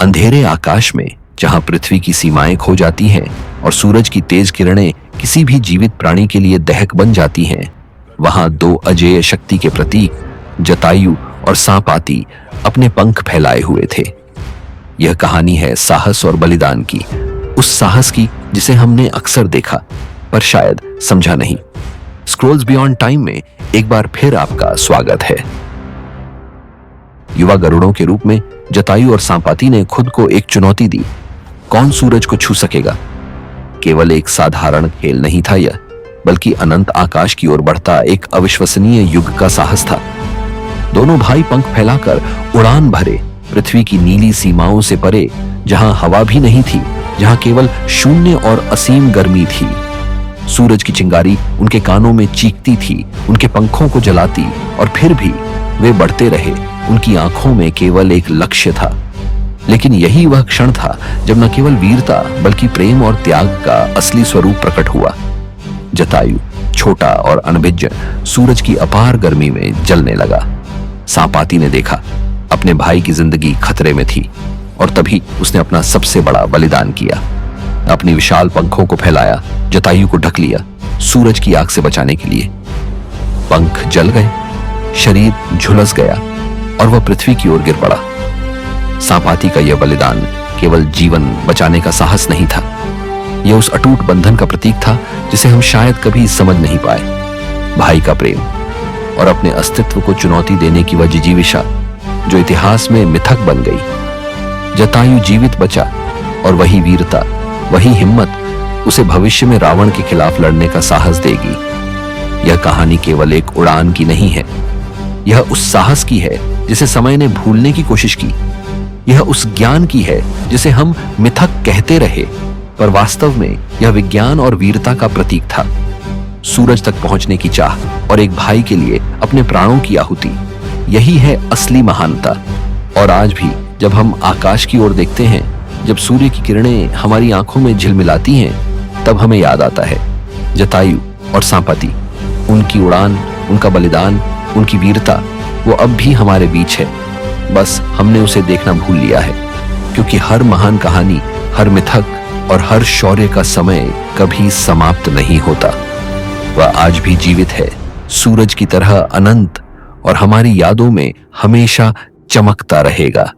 अंधेरे आकाश में जहां पृथ्वी की सीमाएं खो जाती हैं और सूरज की तेज किरणें किसी भी जीवित प्राणी के लिए दहक बन जाती हैं, वहां दो अजेय शक्ति के प्रतीक जटायु और सांपाती अपने पंख फैलाए हुए थे। यह कहानी है साहस और बलिदान की, उस साहस की जिसे हमने अक्सर देखा पर शायद समझा नहीं। स्क्रॉल्स बियॉन्ड टाइम में एक बार फिर आपका स्वागत है। युवा गरुड़ों के रूप में जटायु और सांपाती ने खुद को एक चुनौती दी। कौन सूरज को छू सकेगा? केवल एक साधारण खेल नहीं था यह, बल्कि अनंत आकाश की ओर बढ़ता एक अविश्वसनीय युग का साहस था। दोनों भाई पंख फैलाकर उड़ान भरे पृथ्वी की नीली सीमाओं से परे, जहां हवा भी नहीं थी, जहां केवल शून्य और असीम गर्मी थी। सूरज की चिंगारी उनके कानों में चीखती थी, उनके पंखों को जलाती, और फिर भी वे बढ़ते रहे। उनकी आंखों में केवल एक लक्ष्य था। लेकिन यही वह क्षण था जब न केवल वीरता बल्कि प्रेम और त्याग का असली स्वरूप प्रकट हुआ। जटायु छोटा और अनभिज्ञ सूरज की अपार गर्मी में जलने लगा। सांपाती ने देखा अपने भाई की जिंदगी खतरे में थी, और तभी उसने अपना सबसे बड़ा बलिदान किया। अपनी विशाल पंखों को फैलाया, जटायु को ढक लिया सूरज की आग से बचाने के लिए। पंख जल गए, शरीर झुलस गया और वह पृथ्वी की ओर गिर पड़ा। सांपाती का यह बलिदान केवल जीवन बचाने का साहस नहीं था, यह उस अटूट बंधन का प्रतीक था जिसे हम शायद कभी समझ नहीं पाए। भाई का प्रेम और अपने अस्तित्व को चुनौती देने की वह जिजीविषा जो इतिहास में मिथक बन गई। जटायु जीवित बचा, और वही वीरता, वही हिम्मत उसे भविष्य में रावण के खिलाफ लड़ने का साहस देगी। यह कहानी केवल एक उड़ान की नहीं है, यह उस साहस की है जिसे समय ने भूलने की कोशिश की। यह उस ज्ञान की है जिसे हम मिथक कहते रहे, पर वास्तव में यह विज्ञान और वीरता का प्रतीक था। सूरज तक पहुंचने की चाह और एक भाई के लिए अपने प्राणों की आहुति, यही है असली महानता। और आज भी जब हम आकाश की ओर देखते हैं, जब सूर्य की किरणें हमारी आंखों में झिलमिलाती हैं, तब हमें याद आता है जटायु और सांपाती। उनकी उड़ान, उनका बलिदान, उनकी वीरता, वो अब भी हमारे बीच है। बस हमने उसे देखना भूल लिया है, क्योंकि हर महान कहानी, हर मिथक और हर शौर्य का समय कभी समाप्त नहीं होता। वह आज भी जीवित है, सूरज की तरह अनंत, और हमारी यादों में हमेशा चमकता रहेगा।